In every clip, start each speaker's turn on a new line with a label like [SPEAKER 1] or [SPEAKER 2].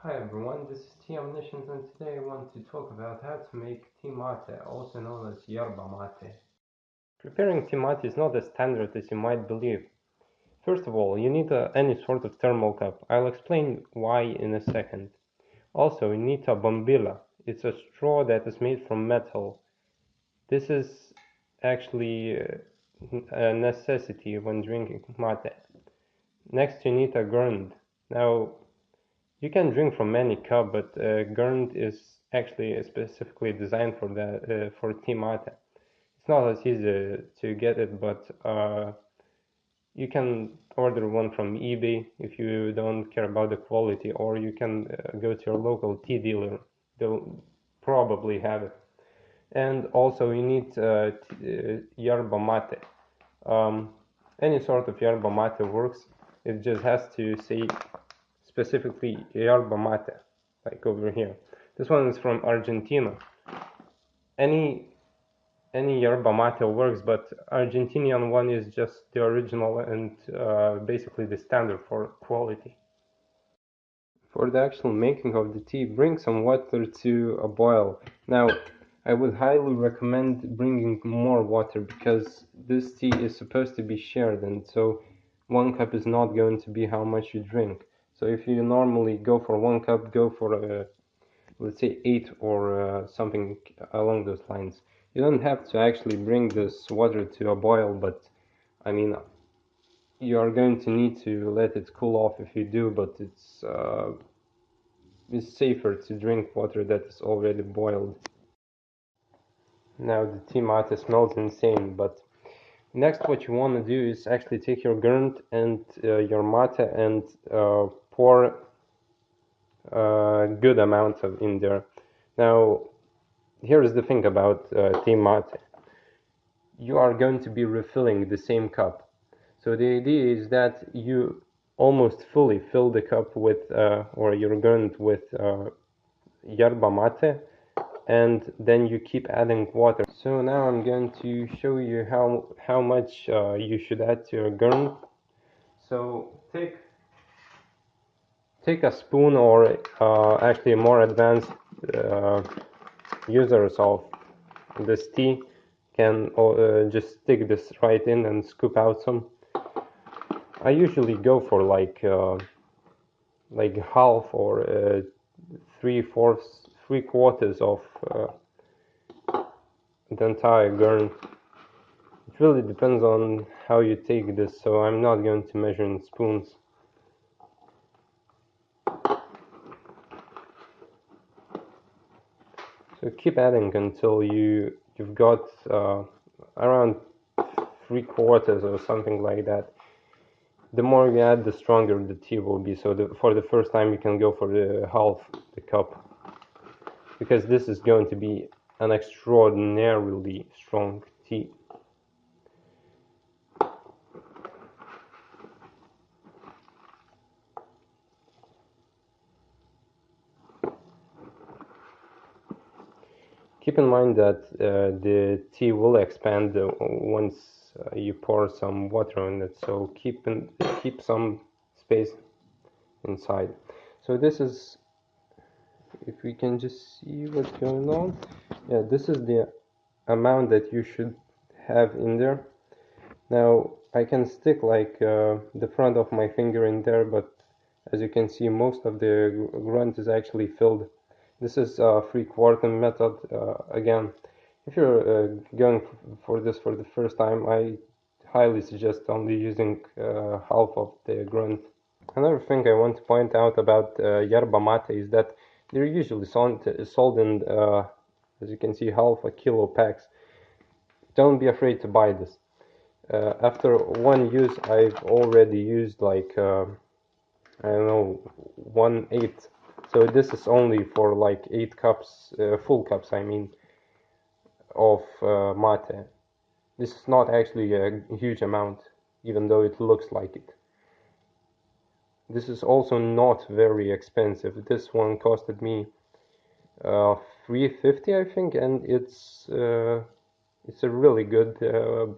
[SPEAKER 1] Hi everyone, this is Omniscient, and today I want to talk about how to make tea mate, also known as yerba mate. Preparing tea mate is not as standard as you might believe. First of all, you need any sort of thermal cup. I'll explain why in a second. Also, you need a bombilla. It's a straw that is made from metal. This is actually a necessity when drinking mate. Next, you need a gurn. Now, you can drink from any cup, but gurn is actually specifically designed for tea mate. It's not as easy to get it, but you can order one from eBay if you don't care about the quality, or you can go to your local tea dealer. They'll probably have it. And also you need yerba mate. Any sort of yerba mate works. It just has to say specifically yerba mate, like over here. This one is from Argentina. Any yerba mate works, but Argentinian one is just the original and basically the standard for quality. For the actual making of the tea, bring some water to a boil. Now, I would highly recommend bringing more water because this tea is supposed to be shared, and so 1 cup is not going to be how much you drink. So if you normally go for 1 cup, go for let's say 8 or something along those lines. You don't have to actually bring this water to a boil, but I mean, you are going to need to let it cool off if you do, but it's safer to drink water that is already boiled. Now the tea mate smells insane, but next what you want to do is actually take your gurnt and your mate and pour a good amount of in there. Now here's the thing about tea mate. You are going to be refilling the same cup. So the idea is that you almost fully fill the cup with or your gurnt with yerba mate, and then you keep adding water. So now I'm going to show you how much you should add to your gurn. So take a spoon, or actually more advanced users of this tea can just stick this right in and scoop out some. I usually go for like half or 3/4 of the entire gurn. It really depends on how you take this, so I'm not going to measure in spoons. So keep adding until you've got around 3/4 or something like that. The more you add, the stronger the tea will be. So for the first time, you can go for the half the cup, because this is going to be an extraordinarily strong tea. Keep in mind that the tea will expand once you pour some water on it, so keep some space inside. So this is, if we can just see what's going on, yeah, this is the amount that you should have in there. Now I can stick like the front of my finger in there, but as you can see, most of the grunt is actually filled. This is a 3/4 method. Again, if you're going for this for the first time, I highly suggest only using half of the grunt. Another thing I want to point out about yerba mate is that they're usually sold in, as you can see, half a kilo packs. Don't be afraid to buy this. After one use, I've already used like I don't know, 1/8. So this is only for like 8 cups, full cups, I mean, of mate. This is not actually a huge amount, even though it looks like it. This is also not very expensive. This one costed me $3.50, I think, and it's a really good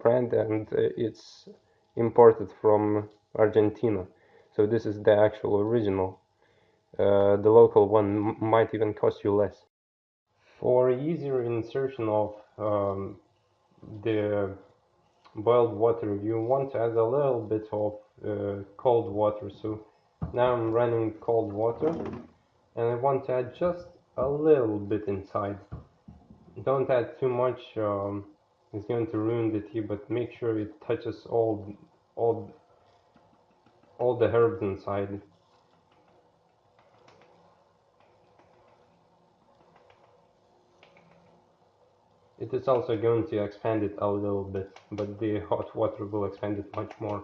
[SPEAKER 1] brand, and it's imported from Argentina. So this is the actual original. the local one might even cost you less. For easier insertion of the boiled water, you want to add a little bit of cold water. So now I'm running cold water, and I want to add just a little bit inside. Don't add too much, it's going to ruin the tea, but make sure it touches all, all the herbs inside. It is also going to expand it a little bit, but the hot water will expand it much more.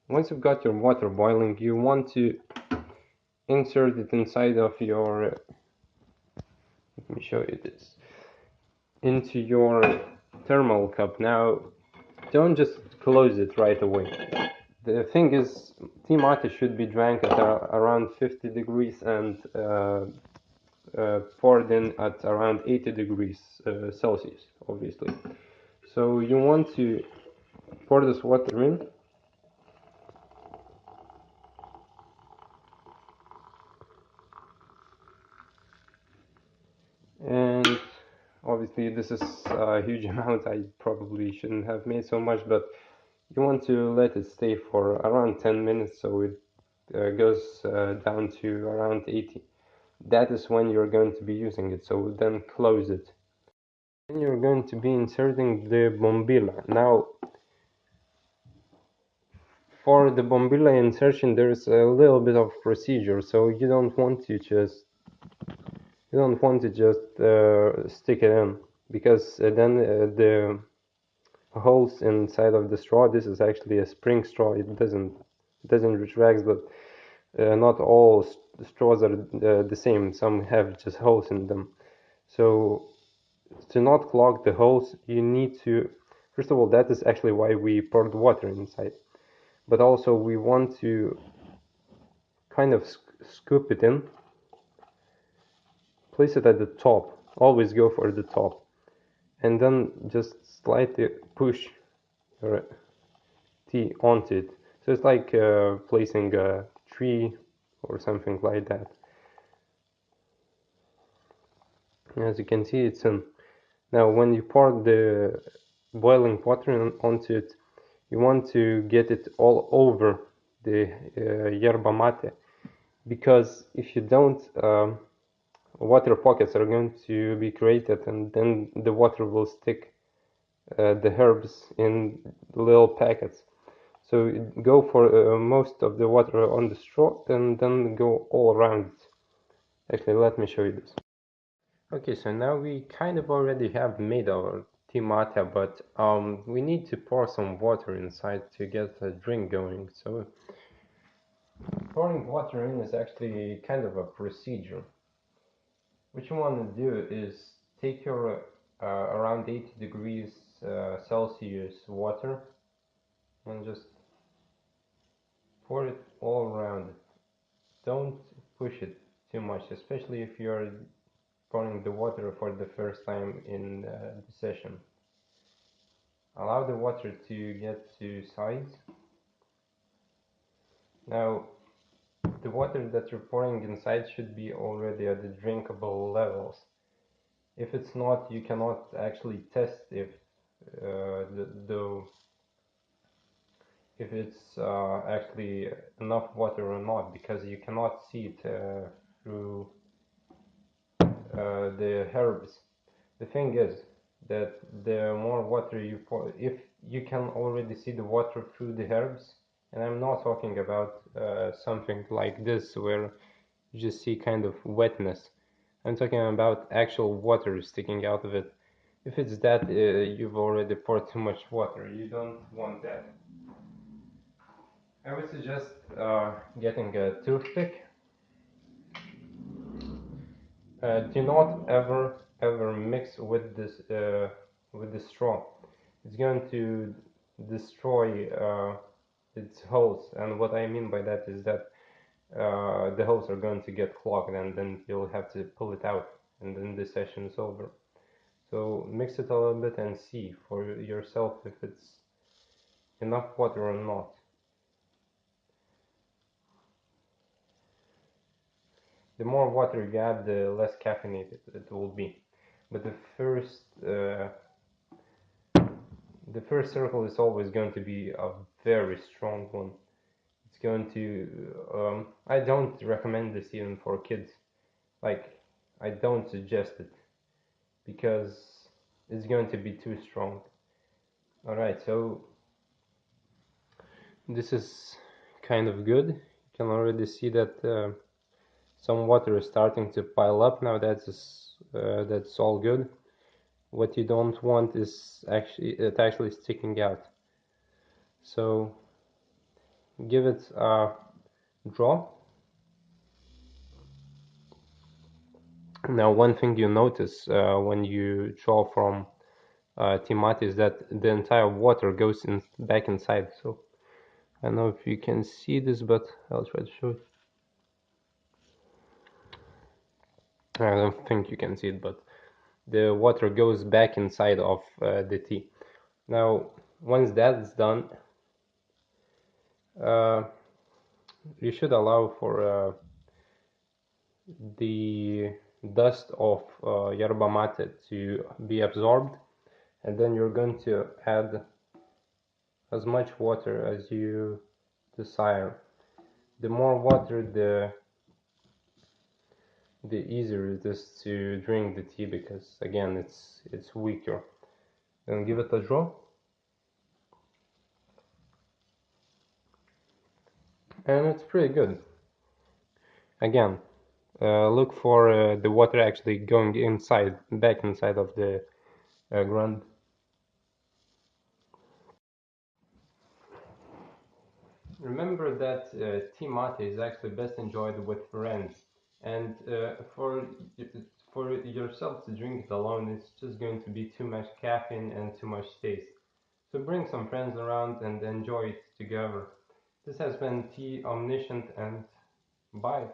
[SPEAKER 1] Once you've got your water boiling, you want to insert it inside of your, let me show you this, into your thermal cup. Now, don't just close it right away. The thing is, tea mate should be drank at around 50 degrees and poured in at around 80 degrees Celsius, obviously. So you want to pour this water in. And obviously this is a huge amount, I probably shouldn't have made so much, but you want to let it stay for around 10 minutes so it goes down to around 80. That is when you're going to be using it, so then close it. Then you're going to be inserting the bombilla. Now, for the bombilla insertion, there's a little bit of procedure, so you don't want to just stick it in, because then the holes inside of the straw. This is actually a spring straw. It doesn't retract, but not all straws are the same. Some have just holes in them. So to not clog the holes, you need to, first of all, that is actually why we poured water inside. But also we want to kind of scoop it in, place it at the top. Always go for the top, and then just slightly push your tea onto it. So it's like placing a tree or something like that. As you can see, it's in. Now when you pour the boiling water onto it, you want to get it all over the yerba mate, because if you don't, water pockets are going to be created, and then the water will stick the herbs in little packets. So go for most of the water on the straw and then go all around it. Actually, let me show you this. Okay, so now we kind of already have made our tea mate, but we need to pour some water inside to get a drink going. So pouring water in is actually kind of a procedure. What you want to do is take your around 80 degrees Celsius water and just pour it all around it. Don't push it too much, especially if you're pouring the water for the first time in the session. Allow the water to get to size. Now, the water that you're pouring inside should be already at the drinkable levels. If it's not, you cannot actually test if if it's actually enough water or not, because you cannot see it through the herbs. The thing is that the more water you pour, if you can already see the water through the herbs, and I'm not talking about something like this where you just see kind of wetness. I'm talking about actual water sticking out of it. If it's that, you've already poured too much water. You don't want that. I would suggest getting a toothpick. Do not ever mix with this with the straw. It's going to destroy its holes, and what I mean by that is that the holes are going to get clogged, and then you'll have to pull it out, and then the session is over. So mix it a little bit and see for yourself if it's enough water or not. The more water you add, the less caffeinated it will be. But the first circle is always going to be a very strong one. It's going to I don't recommend this even for kids. Like, I don't suggest it because it's going to be too strong. Alright, so this is kind of good. You can already see that some water is starting to pile up now. That's all good. What you don't want is actually sticking out. So give it a draw. Now, one thing you notice when you draw from tea mate is that the entire water goes back inside. So I don't know if you can see this, but I'll try to show it. I don't think you can see it, but the water goes back inside of the tea. Now, once that's done, you should allow for the dust of yerba mate to be absorbed, and then you're going to add as much water as you desire. The more water, the easier it is to drink the tea, because again it's weaker. Then give it a draw, and it's pretty good. Again, look for the water actually going back inside of the ground. Remember that tea mate is actually best enjoyed with friends, and for yourself to drink it alone, it's just going to be too much caffeine and too much taste. So bring some friends around and enjoy it together. This has been Tea Omniscient, and bye.